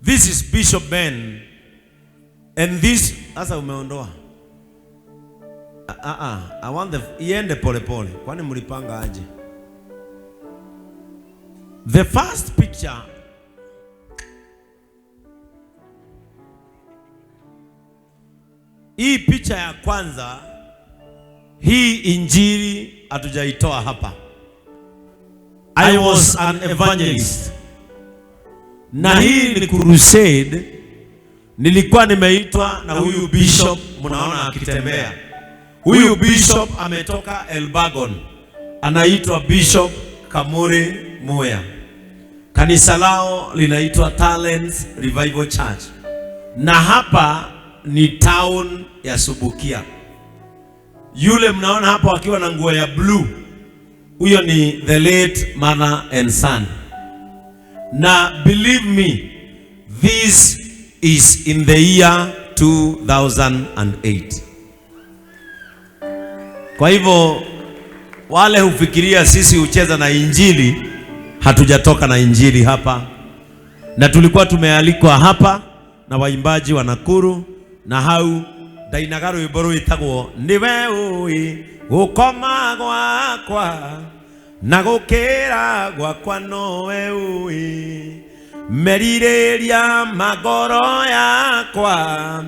This is Bishop Ben. And this, asa umeondoa. I want the iende pole pole. Kwani mlipanga aje? The first picture, hii picha ya kwanza, hii injili hatujaitoa hapa. I was an evangelist. Na hii ni crusade, nilikuwa nimeitwa na huyu bishop mnaona akitembea. Huyu bishop ametoka Elbagon, anaitwa Bishop Kamuri Muya. Kanisa lao linaitwa Talents Revival Church. Na hapa ni town ya Subukia. Yule mnaona hapa akiwa na nguo ya blue, huyo ni the late mother and son. Na believe me, this is in the year 2008. Kwa hivyo wale hufikiria sisi ucheza na injili, hatujatoka na injili hapa. Na tulikuwa tumealikwa hapa na waimbaji wa Nakuru na hau dainagaro iboro itagwo niwe ui gukoma gwakwa na gukira gwakwa nowe ui merireria magoro yakwa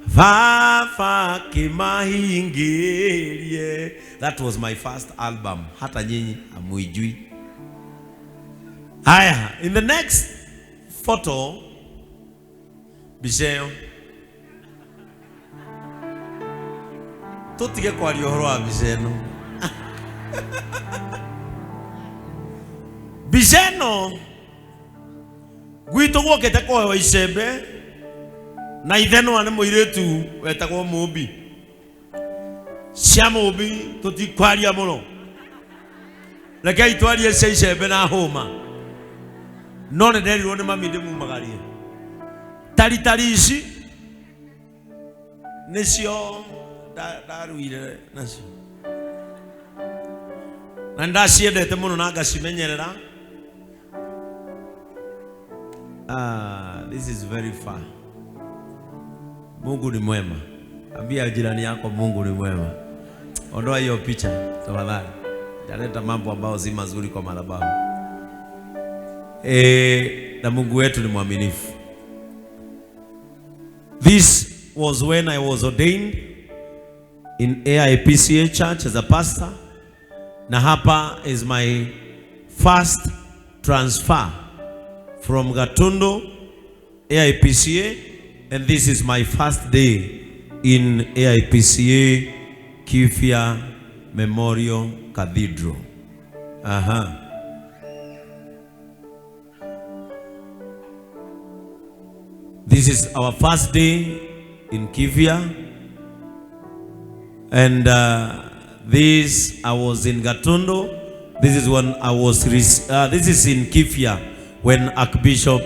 Vafa kimahingirie. That was my first album. Hata nyinyi amuijui. Haya, in the next photo, Bisheo. Tutige kwa liohoro wa Bisheno. Bisheno gwito gwokete kwa wa icembe na itheno ane muiretu wetagwo Mubi. Cia Mubi tutikwaria muno. Reke itwarie cia icembe na homa. No ne nderirwo ni mami ndimumagarie. Tari ici nicio ndaruire nacio. Na ndaciendete muno na ngacimenyerera. This is very far. Mungu ni mwema. Ambia jirani yako Mungu ni mwema. Ondoa hiyo picha tafadhali. Jaleta mambo ambayo si mazuri kwa madhabahu. Na Mungu wetu ni mwaminifu. This was when I was ordained in AIPCA church as a pastor. Na hapa is my first transfer from Gatundu AIPCA, and this is my first day in AIPCA Kifia Memorial Cathedral. This is our first day in Kifia, and this I was in Gatundu. This is when I was this is in Kifia when Archbishop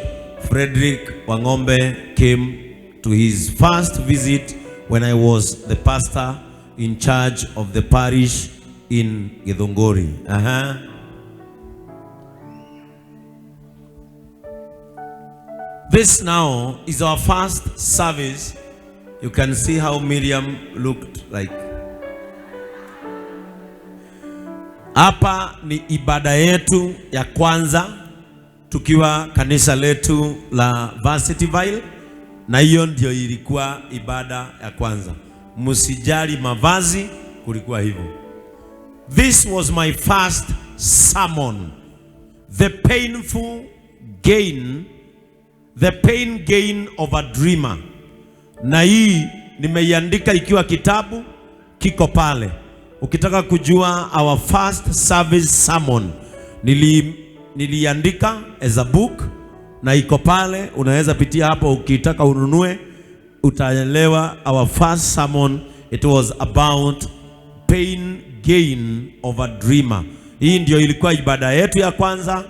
Frederick Wangombe came to his first visit when I was the pastor in charge of the parish in Githunguri. This now is our first service. You can see how Miriam looked like. Hapa ni ibada yetu ya kwanza tukiwa kanisa letu la Varsityville, na hiyo ndio ilikuwa ibada ya kwanza. Msijali mavazi, kulikuwa hivyo. This was my first sermon. The pain gain of a dreamer. Na hii nimeiandika ikiwa kitabu kiko pale. Ukitaka kujua our first service sermon, niliandika as a book na iko pale, unaweza pitia hapo ukitaka ununue, utaelewa our first sermon. It was about pain gain of a dreamer. Hii ndio ilikuwa ibada yetu ya kwanza,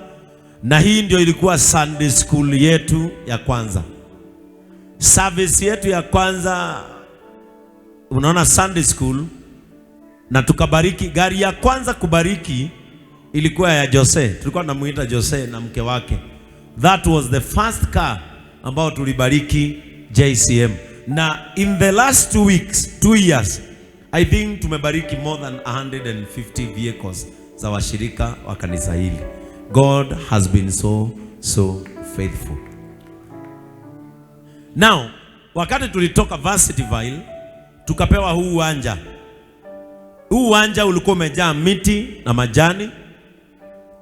na hii ndio ilikuwa Sunday school yetu ya kwanza. Service yetu ya kwanza, unaona Sunday school, na tukabariki. Gari ya kwanza kubariki ilikuwa ya Jose. Tulikuwa tunamuita Jose na mke wake. That was the first car ambao tulibariki JCM. Na in the last 2 years, I think tumebariki more than 150 vehicles za washirika wa kanisa hili. God has been so faithful. Now, wakati tulitoka Varsityville, tukapewa huu uwanja. Huu uwanja ulikuwa umejaa miti na majani,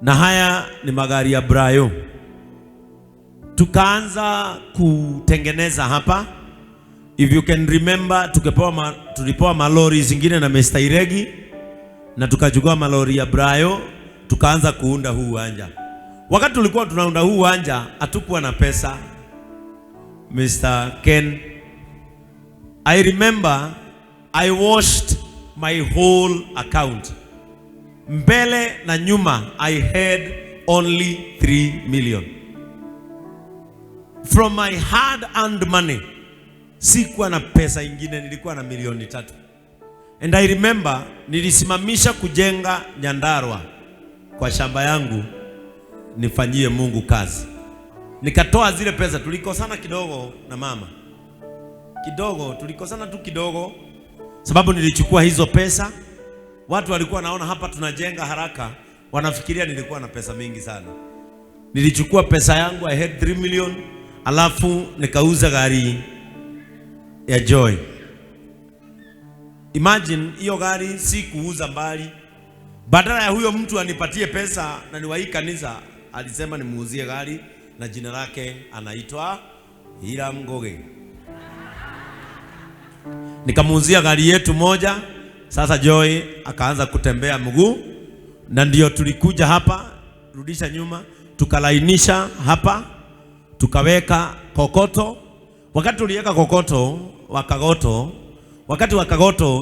na haya ni magari ya Brayo. Tukaanza kutengeneza hapa. If you can remember, tulipewa malori zingine na Mr. Iregi, na tukachukua malori ya Brayo, tukaanza kuunda huu uwanja. Wakati tulikuwa tunaunda huu uwanja, hatukuwa na pesa. Mr. Ken, I remember I washed my whole account. Mbele na nyuma, I had only 3 million. From my hard-earned money, sikuwa na pesa ingine, nilikuwa na milioni 3. And I remember nilisimamisha kujenga Nyandarua kwa shamba yangu nifanyie Mungu kazi. Nikatoa zile pesa, tulikosana kidogo na mama. Tulikosana tu kidogo, sababu nilichukua hizo pesa. Watu walikuwa naona hapa tunajenga haraka, wanafikiria nilikuwa na pesa mingi sana. Nilichukua pesa yangu, I had 3 million, alafu nikauza gari ya Joy. Imagine hiyo gari si kuuza mbali. Badala ya huyo mtu anipatie pesa na ni wa hii kanisa, alisema nimuuzie gari na jina lake anaitwa Hiram Ngoge. Nikamuuzia gari yetu moja. Sasa Joy akaanza kutembea mguu, na ndio tulikuja hapa, rudisha nyuma, tukalainisha hapa, tukaweka kokoto. Wakati tuliweka kokoto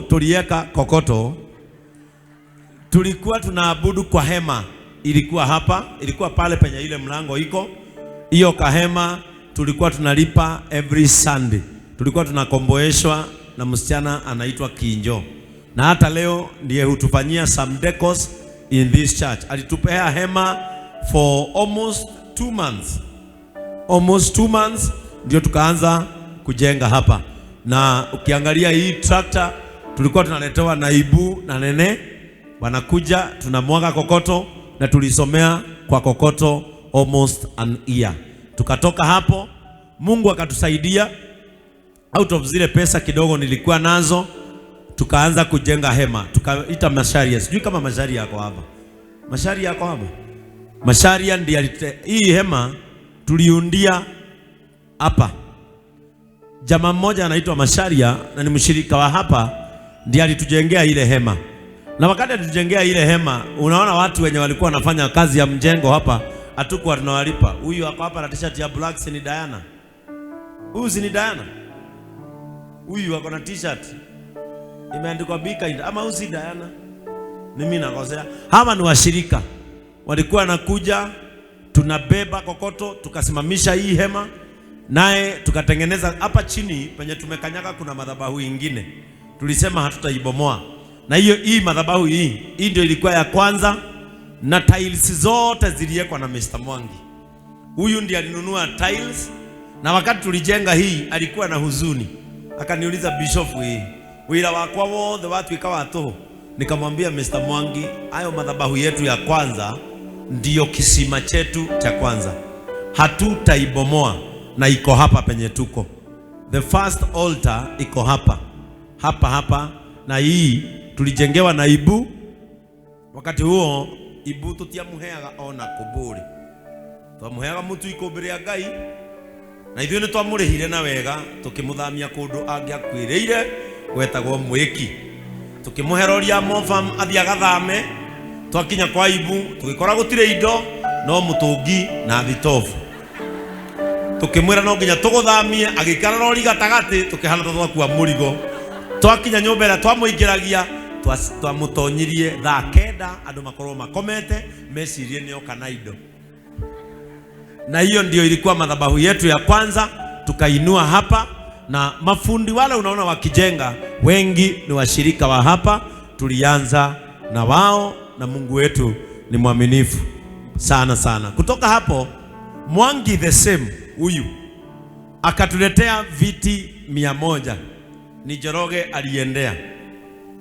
tuliweka kokoto, tulikuwa tunaabudu kwa hema. Ilikuwa hapa, ilikuwa pale penye ile mlango iko. Hiyo kahema tulikuwa tunalipa every Sunday. Tulikuwa tunakomboeshwa na msichana anaitwa Kinjo. Na hata leo ndiye hutufanyia some decors in this church. Alitupea hema for almost 2 months. Almost 2 months ndio tukaanza kujenga hapa. Na ukiangalia hii tractor tulikuwa tunaletewa na Ibu na Nene, wanakuja tunamwaga kokoto, na tulisomea kwa kokoto almost an year. Tukatoka hapo, Mungu akatusaidia, out of zile pesa kidogo nilikuwa nazo, tukaanza kujenga hema. Tukaita Masharia. Sijui kama Masharia yako hapa. Masharia yako hapa? Masharia ndiye hii hema tuliundia hapa. Jamaa mmoja anaitwa Masharia na ni mshirika wa hapa, ndiye alitujengea ile hema. Na wakati alitujengea ile hema, unaona watu wenye walikuwa wanafanya kazi ya mjengo hapa, hatukuwa tunawalipa. Huyu hapa na t-shirt ya black, si ni Diana? Huyu si ni Diana? Huyu ako na t-shirt imeandikwa Be Kind, ama huyu si Diana? Mimi nakosea. Hawa ni washirika. Walikuwa wanakuja, tunabeba kokoto, tukasimamisha hii hema, naye tukatengeneza hapa chini penye tumekanyaga kuna madhabahu ingine. Tulisema hatutaibomoa. Na hii madhabahu hii ndio ilikuwa ya kwanza, na tiles zote ziliwekwa na Mr. Mwangi. Huyu ndiye alinunua tiles, na wakati tulijenga hii alikuwa na huzuni. Akaniuliza, Bishop, hii wila wakwa wothe watu ikawa toho. Nikamwambia Mr. Mwangi, hayo madhabahu yetu ya kwanza ndiyo kisima chetu cha kwanza. Hatutaibomoa, na iko hapa penye tuko. The first altar iko hapa, na hii tulijengewa na Ibu. Wakati huo Ibu tutiamuheaga ona kuburi, twamuheaga mutu ikumbire ya Ngai, na ithuĩ nĩ twamũrĩhire na wega, tukimuthamia kundu angĩakwĩrĩire gwetagwo Mwĩki. Tukimũheroria mofam athia gathame, twakinya kwa Ibu tugikora gutire indo no mutungi na thitofu. Tukimwira no nginya tuguthamie, agikara rori gatagati, tukihana twakua murigo. Twakinya nyumba ĩrĩa twamũingĩragia, twamutonyirie thaa 9 andu makorwo makomete mecirie nĩ oka na indo. Na hiyo ndio ilikuwa madhabahu yetu ya kwanza, tukainua hapa. Na mafundi wale unaona wakijenga wengi ni washirika wa hapa, tulianza na wao, na Mungu wetu ni mwaminifu sana sana. Kutoka hapo Mwangi the same, huyu akatuletea viti 100. Ni Njoroge aliendea.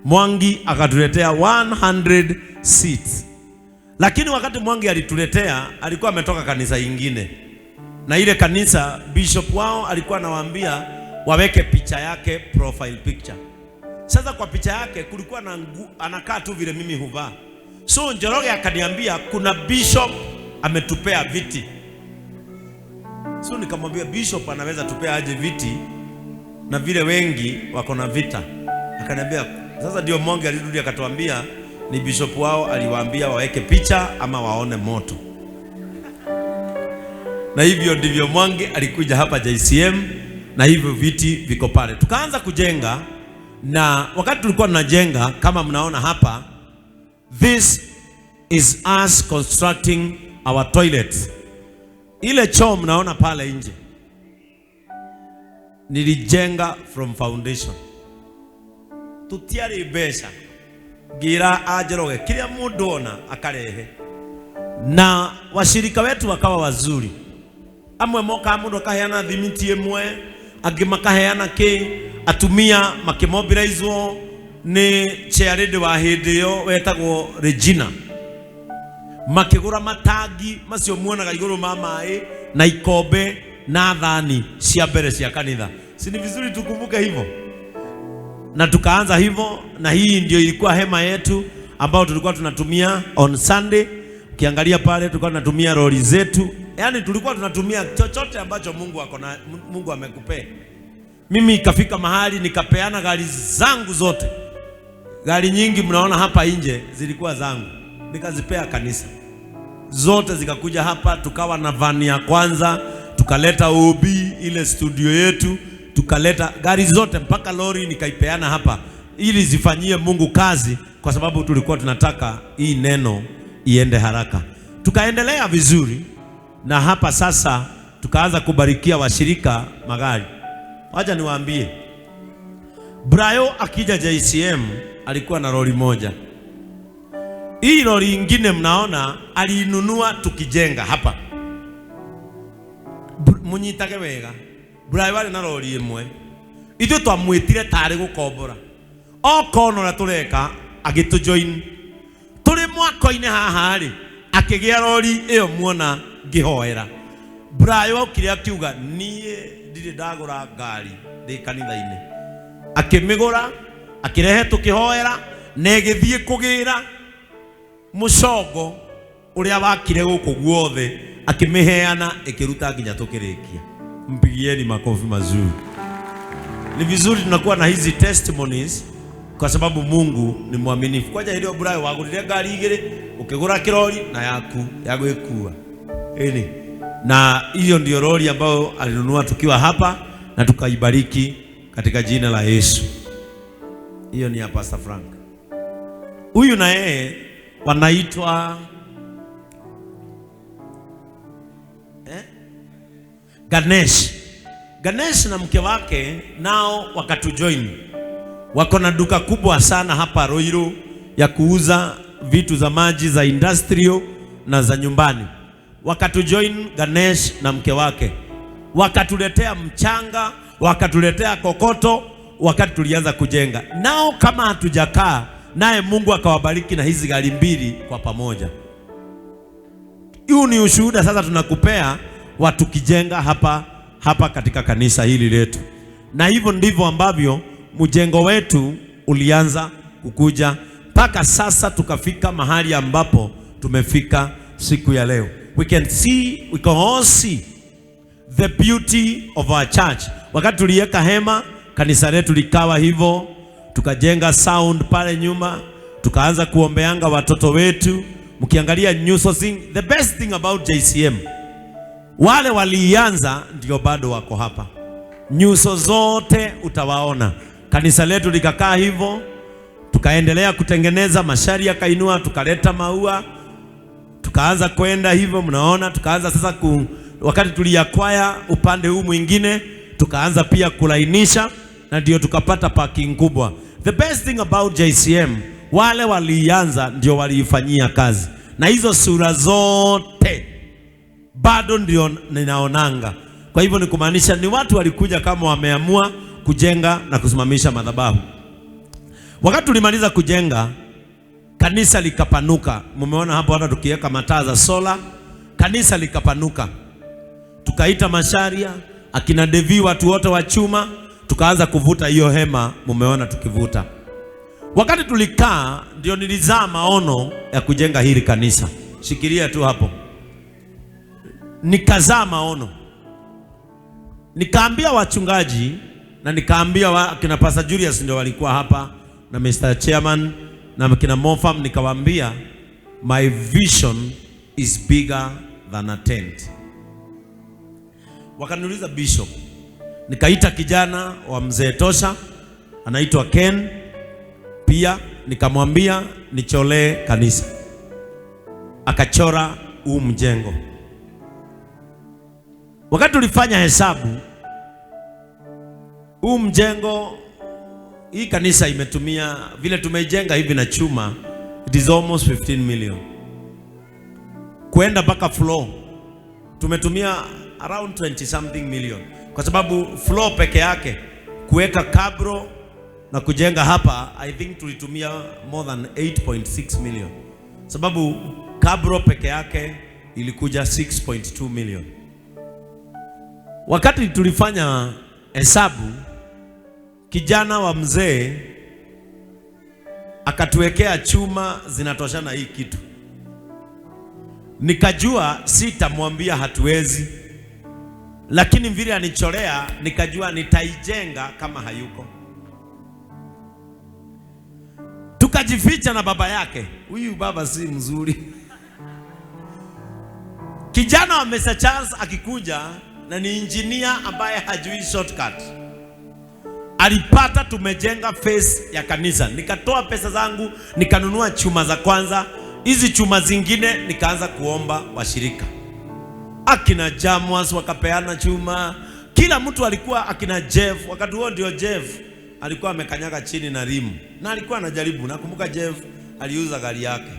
Mwangi akatuletea 100 seats. Lakini wakati Mwangi alituletea, alikuwa ametoka kanisa ingine. Na ile kanisa bishop wao alikuwa anawaambia waweke picha yake, profile picture. Sasa kwa picha yake kulikuwa na anakaa tu vile mimi huvaa. So Njoroge akaniambia kuna bishop ametupea viti. So nikamwambia bishop anaweza tupea aje viti na vile wengi wako na vita. Akaniambia sasa ndio Mwangi alirudi akatuambia ni bishop wao aliwaambia waweke picha ama waone moto. Na hivyo ndivyo Mwangi alikuja hapa JCM na hivyo viti viko pale. Tukaanza kujenga, na wakati tulikuwa tunajenga kama mnaona hapa, this is us constructing our toilet. Ile choo mnaona pale nje nilijenga from foundation. Tutiari besha gira Njoroge kila mundu ona akarehe, na washirika wetu wakawa wazuri. Amwe moka mundu akaheana thimiti imwe, angi makaheana ki atumia makimobilizwo ni charity wa hindi yo wetagwo Regina, makigura matangi macio muonaga iguru ma mai na ikombe na thani cia mbere cia kanitha. Si ni vizuri tukumbuke hivyo? Na tukaanza hivyo, na hii ndio ilikuwa hema yetu ambao tulikuwa tunatumia on Sunday. Ukiangalia pale tulikuwa tunatumia lori zetu. Yaani tulikuwa tunatumia chochote ambacho Mungu amekupea. Mimi ikafika mahali nikapeana gari zangu zote. Gari nyingi mnaona hapa nje zilikuwa zangu. Nikazipea kanisa. Zote zikakuja hapa, tukawa na van ya kwanza, tukaleta OB ile studio yetu, tukaleta gari zote mpaka lori nikaipeana hapa ili zifanyie Mungu kazi, kwa sababu tulikuwa tunataka hii neno iende haraka. Tukaendelea vizuri, na hapa sasa tukaanza kubarikia washirika magari. Wacha niwaambie, Brayo akija JCM alikuwa na lori moja. Hii lori ingine mnaona alinunua tukijenga hapa. Munyitage wega. Brayo wale na lori imwe. Ithu twamwitire tari gukombora. Okono na tureka agitujoin. Turi mwako-ine haha ri akigia lori iyo muona ngihoera. Brayo okire akiuga nie ndire ndagura ngari ndi kanitha-ine. Akimigura akirehe tukihoera na igithie kugira mucongo uria wakire guku guothe akimiheana ikiruta nginya tukirikia. Mpigieni makofi mazuri. Ni vizuri tunakuwa na hizi testimonies kwa sababu Mungu ni mwaminifu. Kwaja ile Brayo wagurire ngari igire ukigura kirori na yaku yagwikua. Na hiyo ndio lori ambayo alinunua tukiwa hapa na tukaibariki katika jina la Yesu. Hiyo ni ya Pastor Frank. Huyu na yeye wanaitwa Ganesh na mke wake nao wakatujoin. Wako na duka kubwa sana hapa Ruiru ya kuuza vitu za maji za industrial na za nyumbani. Wakatujoin Ganesh na mke wake. Wakatuletea mchanga, wakatuletea kokoto wakati tulianza kujenga. Nao kama hatujakaa naye Mungu akawabariki na hizi gari mbili kwa pamoja. Huu ni ushuhuda sasa tunakupea watu kijenga hapa katika kanisa hili letu. Na hivyo ndivyo ambavyo mjengo wetu ulianza kukuja mpaka sasa tukafika mahali ambapo tumefika siku ya leo. We can all see the beauty of our church. Wakati tuliweka hema, kanisa letu likawa hivyo, tukajenga sound pale nyuma, tukaanza kuombeanga watoto wetu. Mkiangalia nyuso the best thing about JCM, wale walianza ndio bado wako hapa. Nyuso zote utawaona. Kanisa letu likakaa hivyo, tukaendelea kutengeneza, mashari yakainua, tukaleta maua, tukaanza kwenda hivyo mnaona. Tukaanza sasa wakati tuliakwaya upande huu mwingine, tukaanza pia kulainisha, na ndio tukapata parking kubwa. The best thing about JCM, wale walianza ndio waliifanyia kazi, na hizo sura zote bado ndio ninaonanga. Kwa hivyo ni kumaanisha ni watu walikuja kama wameamua kujenga na kusimamisha madhabahu. Wakati tulimaliza kujenga, kanisa likapanuka. Mumeona hapo hata tukiweka mataa za sola, kanisa likapanuka. Tukaita Masharia, akina Devi, watu wote wa chuma, tukaanza kuvuta hiyo hema. Mumeona tukivuta. Wakati tulikaa ndio nilizaa maono ya kujenga hili kanisa. Shikilia tu hapo. Nikazaa maono. Nikaambia wachungaji na nikaambia kina Pastor Julius ndio walikuwa hapa na Mr. Chairman na kina Mofam, nikawaambia my vision is bigger than a tent. Wakaniuliza bishop. Nikaita kijana wa mzee Tosha anaitwa Ken, pia nikamwambia nicholee kanisa. Akachora huu mjengo. Wakati tulifanya hesabu, huu mjengo, hii kanisa imetumia vile tumejenga hivi na chuma, it is almost 15 million. Kwenda mpaka floor tumetumia around 20 something million, kwa sababu floor peke yake kuweka kabro na kujenga hapa, I think tulitumia more than 8.6 million, sababu kabro peke yake ilikuja 6.2 million. Wakati tulifanya hesabu, kijana wa mzee akatuwekea chuma zinatoshana hii kitu. Nikajua sitamwambia hatuwezi, lakini vile anicholea nikajua nitaijenga kama hayuko. Tukajificha na baba yake. Huyu baba si mzuri. Kijana wa Mr. Charles akikuja na ni engineer ambaye hajui shortcut. Alipata tumejenga face ya kanisa. Nikatoa pesa zangu, nikanunua chuma za kwanza. Hizi chuma zingine nikaanza kuomba washirika. Akina Jamwas wakapeana chuma. Kila mtu alikuwa, akina Jeff. Wakati huo ndio Jeff alikuwa amekanyaga chini na rimu. Na alikuwa anajaribu. Nakumbuka Jeff aliuza gari yake.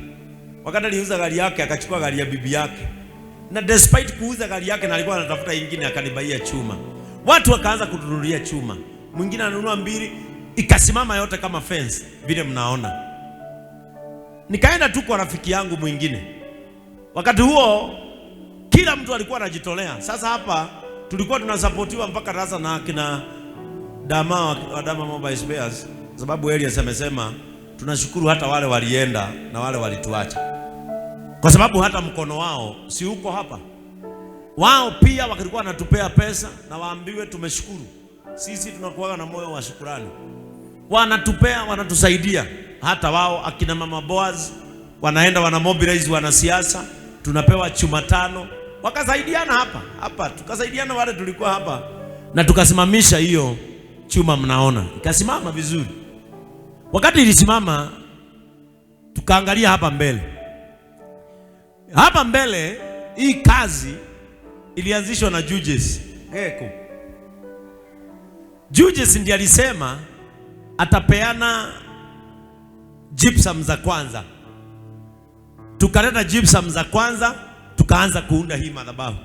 Wakati aliuza gari yake akachukua gari ya bibi yake. Na despite kuuza gari yake na alikuwa anatafuta ingine, akanibaia chuma. Watu wakaanza kutununulia chuma. Mwingine anunua mbili, ikasimama yote kama fence vile mnaona. Nikaenda tu kwa rafiki yangu mwingine. Wakati huo kila mtu alikuwa anajitolea. Sasa hapa tulikuwa tunasupportiwa mpaka rasa na kina Dama Mobile Spares, sababu Elias amesema tunashukuru hata wale walienda na wale walituacha, kwa sababu hata mkono wao si uko hapa. Wao pia walikuwa wanatupea pesa na waambiwe tumeshukuru. Sisi tunakuwa na moyo wa shukrani. Wanatupea, wanatusaidia. Hata wao akina Mama Boaz wanaenda wana mobilize wanasiasa, tunapewa chuma 5. Wakasaidiana hapa. Tukasaidiana wale tulikuwa hapa na tukasimamisha hiyo chuma, mnaona. Ikasimama vizuri. Wakati ilisimama tukaangalia hapa mbele. Hapa mbele hii kazi ilianzishwa na Judges. Judges ndiye alisema atapeana gypsum za kwanza. Tukaleta gypsum za kwanza, tukaanza kuunda hii madhabahu.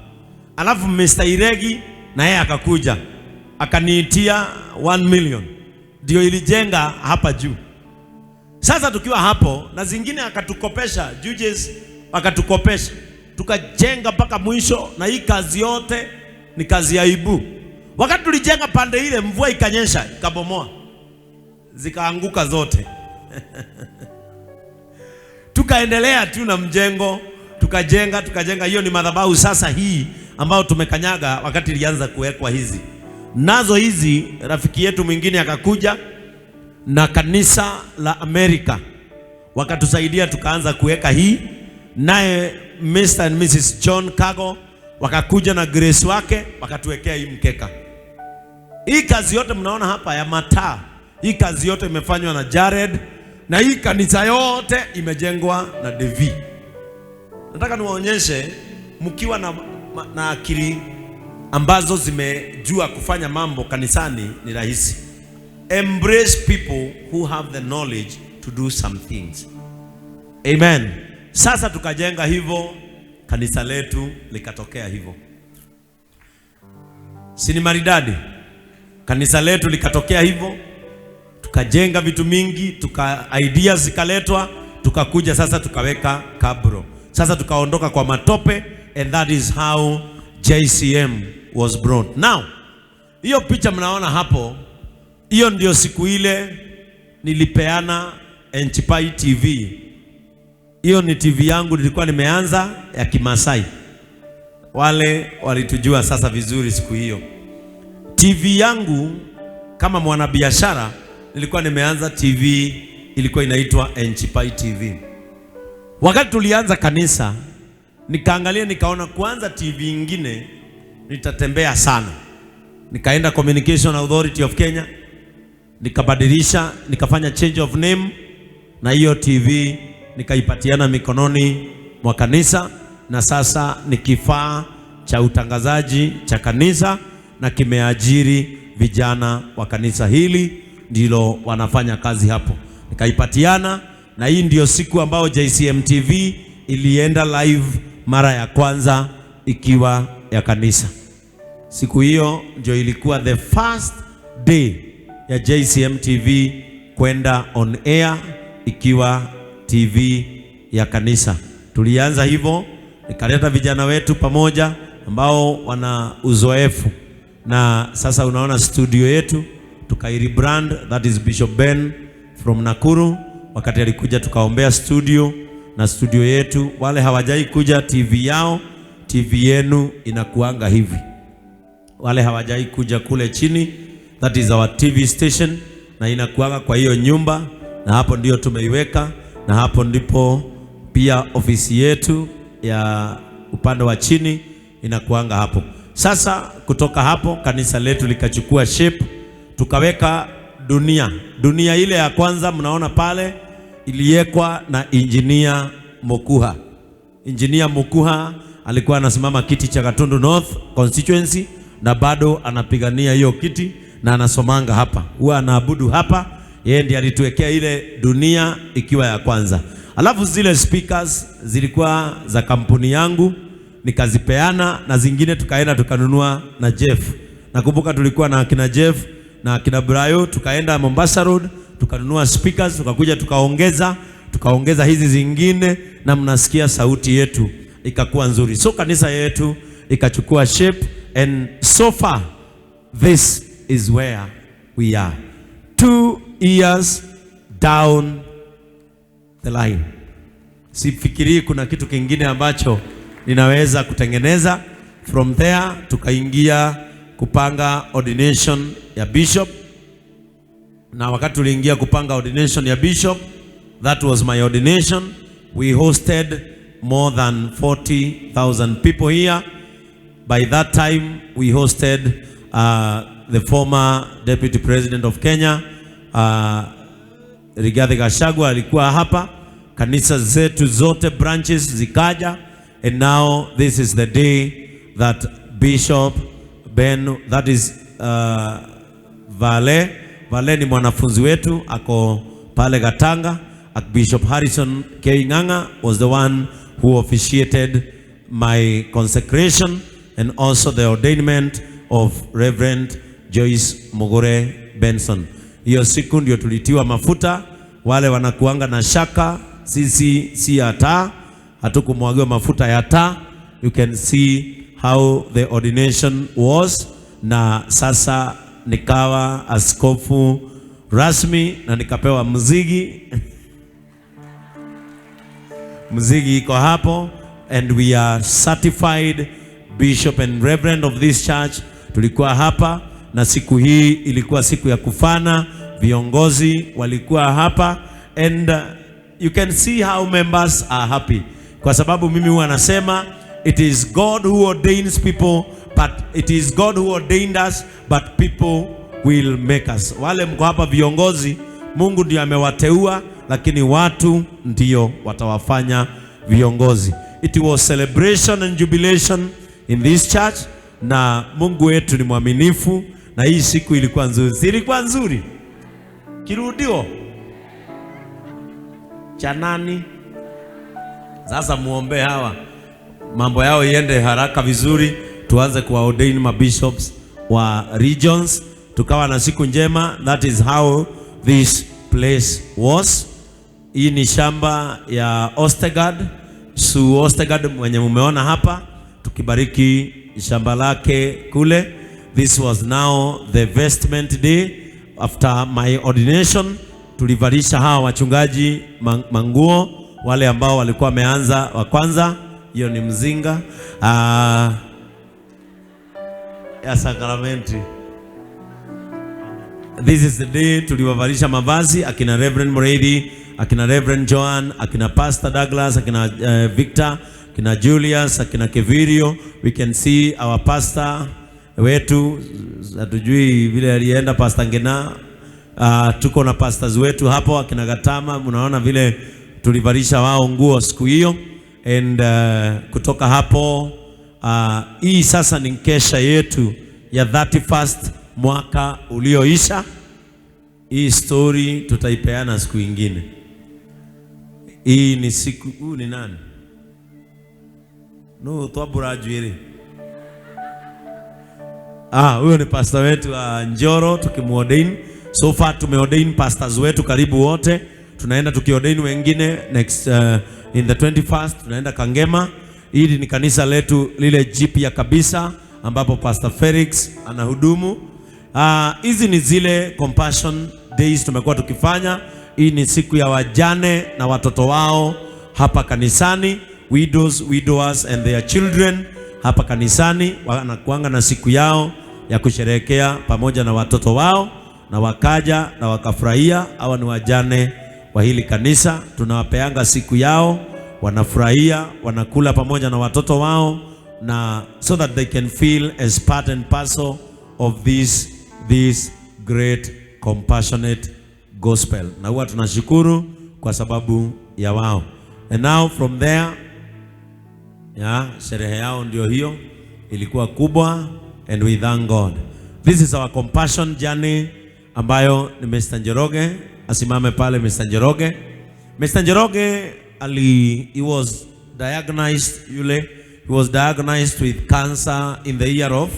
Alafu Mr. Iregi na yeye akakuja akaniitia 1 million. Ndio ilijenga hapa juu. Sasa tukiwa hapo na zingine akatukopesha Judges, akatukopesha. Tukajenga mpaka mwisho, na hii kazi yote ni kazi ya Ibu. Wakati tulijenga pande ile, mvua ikanyesha, ikabomoa. Zikaanguka zote. Tukaendelea tu na mjengo, tukajenga. Hiyo ni madhabahu sasa hii ambao tumekanyaga wakati ilianza kuwekwa hizi. Nazo hizi rafiki yetu mwingine akakuja na kanisa la Amerika. Wakatusaidia tukaanza kuweka hii. Naye Mr. and Mrs. John Kago wakakuja na Grace wake wakatuwekea hii mkeka. Hii kazi yote mnaona hapa ya mataa, hii kazi yote imefanywa na Jared, na hii kanisa yote imejengwa na Devi. Nataka niwaonyeshe mkiwa na akili ambazo zimejua kufanya mambo kanisani ni rahisi. Embrace people who have the knowledge to do some things. Amen. Sasa tukajenga hivyo, kanisa letu likatokea hivyo. Si ni maridadi? Kanisa letu likatokea hivyo, tukajenga vitu mingi, ideas zikaletwa, tukakuja sasa tukaweka kabro. Sasa tukaondoka kwa matope, and that is how JCM was brought. Now, hiyo picha mnaona hapo, hiyo ndio siku ile nilipeana Enchipai TV. Hiyo ni TV yangu, nilikuwa nimeanza ya Kimasai. Wale walitujua sasa vizuri siku hiyo. TV yangu kama mwanabiashara nilikuwa nimeanza TV, ilikuwa inaitwa Enchipai TV. Wakati tulianza kanisa, nikaangalia nikaona kuanza TV ingine nitatembea sana. Nikaenda Communication Authority of Kenya, nikabadilisha, nikafanya change of name, na hiyo TV nikaipatiana mikononi mwa kanisa, na sasa ni kifaa cha utangazaji cha kanisa na kimeajiri vijana wa kanisa hili ndilo wanafanya kazi hapo. Nikaipatiana, na hii ndio siku ambao JCM TV ilienda live mara ya kwanza ikiwa ya kanisa. Siku hiyo ndio ilikuwa the first day ya JCM TV kwenda on air ikiwa TV ya kanisa. Tulianza hivyo, nikaleta vijana wetu pamoja ambao wana uzoefu, na sasa unaona studio yetu tukairebrand, that is Bishop Ben from Nakuru. Wakati alikuja tukaombea studio, na studio yetu, wale hawajai kuja TV yao, TV yenu inakuanga hivi. Wale hawajai kuja kule chini, that is our TV station, na inakuanga kwa hiyo nyumba, na hapo ndio tumeiweka, na hapo ndipo pia ofisi yetu ya upande wa chini inakuanga hapo. Sasa kutoka hapo kanisa letu likachukua shape, tukaweka dunia ile ya kwanza mnaona pale iliwekwa na Engineer Mokuha. Engineer Mokuha alikuwa anasimama kiti cha Gatundu North constituency, na bado anapigania hiyo kiti na anasomanga hapa, huwa anaabudu hapa. Yeye ndiye alituwekea ile dunia ikiwa ya kwanza. Alafu zile speakers zilikuwa za kampuni yangu, nikazipeana, na zingine tukaenda tukanunua na Jeff. Nakumbuka tulikuwa na akina Jeff na akina Brayo, tukaenda Mombasa Road tukanunua speakers, tukakuja tukaongeza hizi zingine, na mnasikia sauti yetu ikakuwa nzuri. So kanisa yetu ikachukua shape, and so far this is where we are 2 years down the line. Sifikiri kuna kitu kingine ambacho ninaweza kutengeneza. From there tukaingia kupanga ordination ya bishop, na wakati tuliingia kupanga ordination ya bishop, that was my ordination. We hosted more than 40,000 people here. By that time we hosted the former deputy president of Kenya, Rigathi Gachagua alikuwa hapa. Kanisa zetu zote branches zikaja, and now this is the day that Bishop Ben, that is Vale ni mwanafunzi wetu, ako pale Gatanga. Bishop Harrison Keinganga was the one who officiated my consecration and also the ordainment of Reverend Joyce Mogore Benson. Hiyo siku ndio tulitiwa mafuta. Wale wanakuanga na shaka, sisi si hata hatukumwagiwa mafuta ya taa. You can see how the ordination was, na sasa nikawa askofu rasmi na nikapewa mzigi. Mzigi iko hapo, and we are certified bishop and reverend of this church. Tulikuwa hapa, na siku hii ilikuwa siku ya kufana. Viongozi walikuwa hapa, and you can see how members are happy, kwa sababu mimi huwa nasema it is God who ordains people, but it is God who ordained us, but people will make us. Wale mko hapa viongozi, Mungu ndiye amewateua, lakini watu ndio watawafanya viongozi. It was celebration and jubilation in this church, na Mungu wetu ni mwaminifu, na hii siku ilikuwa nzuri. Ilikuwa nzuri. Kirudio cha nani? Sasa muombe hawa mambo yao iende haraka vizuri, tuanze kuwa ordain ma bishops wa regions, tukawa na siku njema. That is how this place was. Hii ni shamba ya Ostegard, Sue Ostegard mwenye mumeona hapa, tukibariki shamba lake kule. This was now the vestment day after my ordination. Tulivalisha hawa wachungaji manguo, wale ambao walikuwa wameanza wa kwanza. Hiyo ni mzinga ya sakramenti. This is the day tuliwavalisha mavazi akina Reverend Muredi, akina Reverend Joan, akina Pastor Douglas, akina Victor, akina Julius, akina Kevirio. We can see our pastor wetu, hatujui vile alienda Pastor Ngena. Tuko na pastors wetu hapo akina Gatama, mnaona vile tulivalisha wao nguo siku hiyo. And kutoka hapo hii sasa ni kesha yetu ya 31st mwaka ulioisha. Hii story tutaipeana siku ingine. Hii ni siku ni nani? No twabura juiri. Huyo ni pastor wetu Njoro, tukimuordain. So far tumeordain pastors wetu karibu wote. Tunaenda tukiordain wengine next in the 21st tunaenda Kangema. Hili ni kanisa letu lile jipya kabisa ambapo Pastor Felix anahudumu. Hizi ni zile compassion days tumekuwa tukifanya. Hii ni siku ya wajane na watoto wao hapa kanisani, widows, widowers and their children hapa kanisani. Wanakuanga na siku yao ya kusherehekea pamoja na watoto wao, na wakaja na wakafurahia. Hawa ni wajane wa hili kanisa, tunawapeanga siku yao, wanafurahia, wanakula pamoja na watoto wao, na so that they can feel as part and parcel of this great compassionate gospel. Na huwa tunashukuru kwa sababu ya wao. And now from there, sherehe yao ndio hiyo, ilikuwa kubwa, and we thank God. This is our compassion journey ambayo ni Mr. Njoroge. Asimame pale Mr. Njoroge. Mr. Njoroge he was diagnosed with cancer in the year of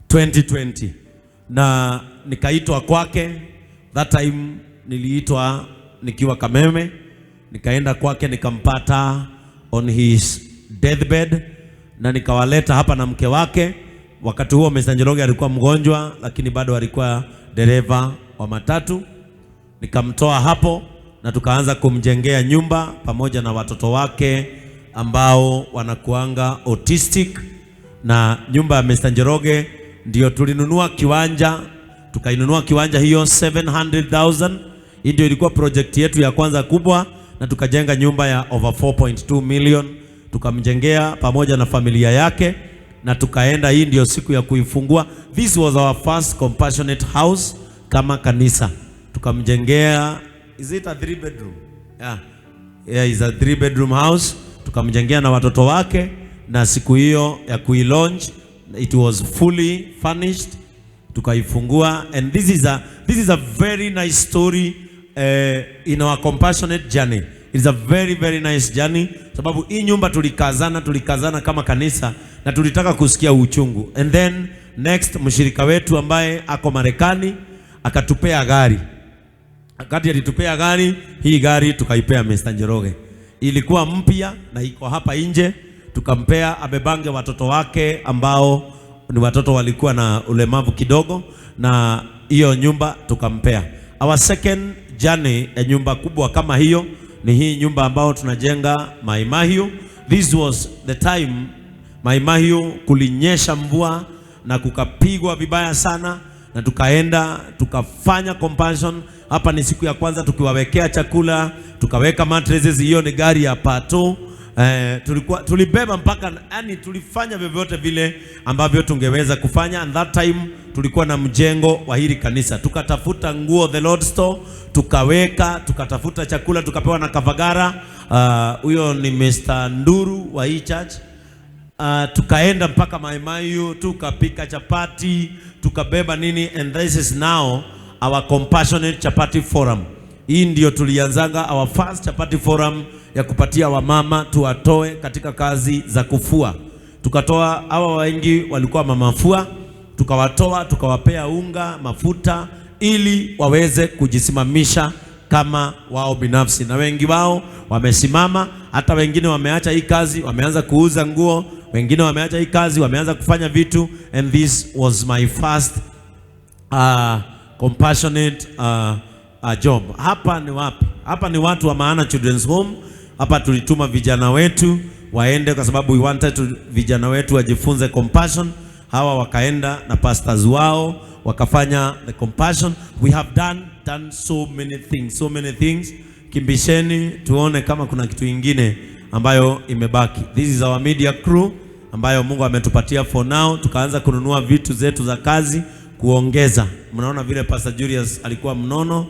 2020. Na nikaitwa kwake. That time niliitwa nikiwa Kameme, nikaenda kwake nikampata on his deathbed, na nikawaleta hapa na mke wake. Wakati huo Mr. Njoroge alikuwa mgonjwa, lakini bado alikuwa dereva wa matatu. Nikamtoa hapo na tukaanza kumjengea nyumba pamoja na watoto wake ambao wanakuanga autistic. Na nyumba ya Mr. Njoroge ndio tulinunua kiwanja, tukainunua kiwanja hiyo 700,000. Hii ndio ilikuwa project yetu ya kwanza kubwa, na tukajenga nyumba ya over 4.2 million. Tukamjengea pamoja na familia yake, na tukaenda. Hii ndio siku ya kuifungua. This was our first compassionate house kama kanisa. Tukamjengea, is it a 3 bedroom? Yeah, is a 3 bedroom house. Tukamjengea na watoto wake, na siku hiyo ya kuilaunch it was fully furnished. Tukaifungua, and this is a very nice story in our compassionate journey. It is a very very nice journey, sababu hii nyumba tulikazana kama kanisa, na tulitaka kusikia uchungu. And then next, mshirika wetu ambaye ako Marekani akatupea gari. Akati alitupea gari, hii gari tukaipea Mr. Njoroge. Ilikuwa mpya na iko hapa nje. Tukampea abebange watoto wake ambao ni watoto walikuwa na ulemavu kidogo, na hiyo nyumba tukampea. Our second journey ya nyumba kubwa kama hiyo ni hii nyumba ambao tunajenga Mai Mahiu. This was the time Mai Mahiu kulinyesha mvua na kukapigwa vibaya sana, na tukaenda tukafanya compassion. Hapa ni siku ya kwanza tukiwawekea chakula, tukaweka mattresses. Hiyo ni gari ya pato. Tulibeba mpaka, yani tulifanya vyovyote vile ambavyo tungeweza kufanya. And that time tulikuwa na mjengo wa hili kanisa. Tukatafuta nguo the Lord Store, tukaweka, tukatafuta chakula, tukapewa na Kavagara. Huyo ni Mr. Nduru wa hii church. Tukaenda mpaka Mai Mahiu, tukapika chapati, tukabeba nini. And this is now our compassionate chapati forum. Hii ndio tulianzanga our first chapati forum ya kupatia wamama tuwatoe katika kazi za kufua. Tukatoa hawa wengi walikuwa mamafua, tukawatoa, tukawapea unga, mafuta, ili waweze kujisimamisha kama wao binafsi, na wengi wao wamesimama. Hata wengine wameacha hii kazi, wameanza kuuza nguo, wengine wameacha hii kazi, wameanza kufanya vitu. And this was my first compassionate job. Hapa ni wapi? Hapa ni Watu wa Maana Children's Home. Hapa tulituma vijana wetu waende, kwa sababu we wanted vijana wetu wajifunze compassion. Hawa wakaenda na pastors wao wakafanya the compassion. We have done so many things. Kimbisheni tuone kama kuna kitu ingine ambayo imebaki. This is our media crew ambayo Mungu ametupatia for now. Tukaanza kununua vitu zetu za kazi kuongeza. Mnaona vile Pastor Julius alikuwa mnono.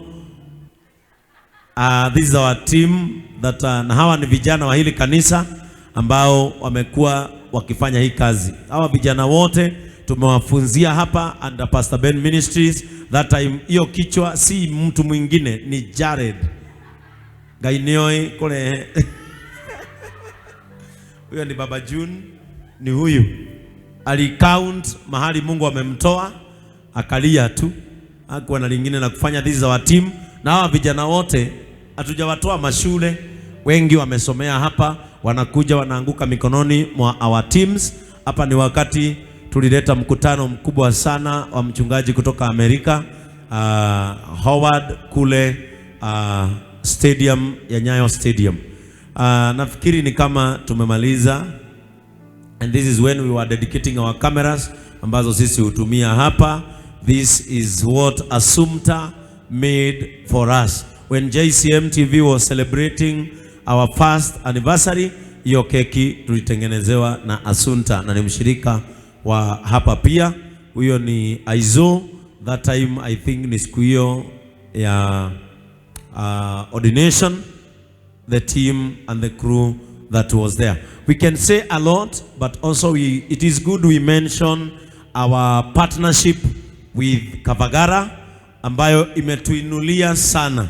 This is our team that na hawa ni vijana wa hili kanisa ambao wamekuwa wakifanya hii kazi. Hawa vijana wote tumewafunzia hapa under Pastor Ben Ministries. That time hiyo kichwa si mtu mwingine, ni Jared Gainioi kule. Huyo ni Baba June, ni huyu. Alicount mahali Mungu amemtoa, akalia tu, hakuwa na lingine la kufanya. This is our team. Na hawa vijana wote hatujawatoa mashule, wengi wamesomea hapa, wanakuja wanaanguka mikononi mwa our teams. Hapa ni wakati tulileta mkutano mkubwa sana wa mchungaji kutoka Amerika, Howard kule stadium ya Nyayo Stadium. Nafikiri ni kama tumemaliza, and this is when we were dedicating our cameras ambazo sisi hutumia hapa. This is what Assumpta made for us when JCM TV was celebrating our first anniversary. Hiyo keki tulitengenezewa na Assumpta na ni mshirika wa hapa pia. Huyo ni Aizo. That time I think ni siku hiyo ya ordination, the team and the crew that was there. We can say a lot, but also it is good we mention our partnership with Kavagara ambayo imetuinulia sana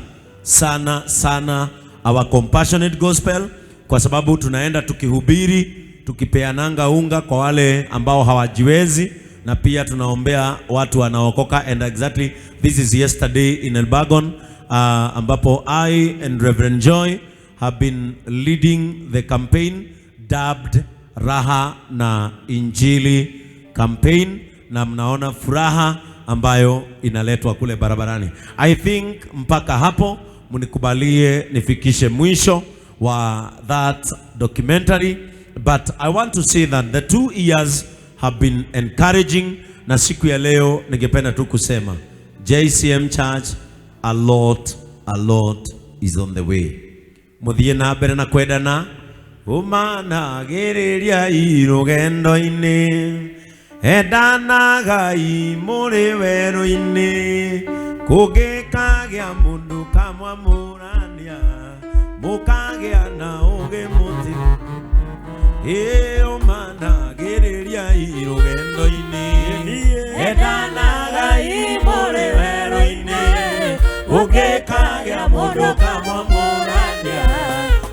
our compassionate gospel, kwa sababu tunaenda tukihubiri, tukipeananga unga kwa wale ambao hawajiwezi, na pia tunaombea watu wanaokoka. And exactly this is yesterday in Elbagon, ambapo I and Reverend Joy have been leading the campaign dubbed Raha na Injili campaign, na mnaona furaha ambayo inaletwa kule barabarani. I think mpaka hapo mnikubalie nifikishe mwisho wa that documentary, but I want to say that the 2 years have been encouraging, na siku ya leo ningependa tu kusema JCM Church, a lot is on the way. Muthie na mbere na kwendana umanagiriria irugendo-ini endanagai muri weru-ini kugikagia mundu kamwamurania mukagia na uge muti umanagiriria irugendo-ini endanagai muri weru-ini kugikagia mundu kamwamurania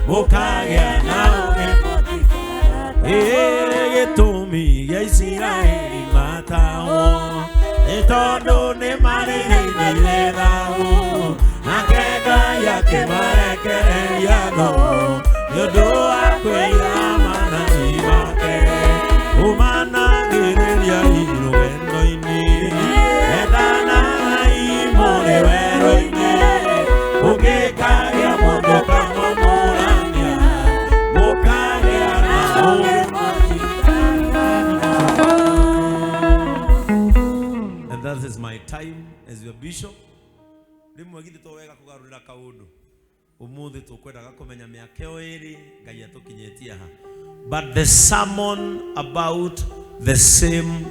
mukagia na uge muti gitumi gia Israeli matao itondo ni marihinde thao akega yake marekereria no yodo akwira manani make umanagiriria irugendo-ini endana imore wero-ini ugikagia mundu kamwamurania mukagia na uge. That is my time as your bishop. Rimwe githe towega kugarurira kaundu umuthi tukwendaga kumenya miakeo iri Ngai atukinyetie ha, but the sermon about the same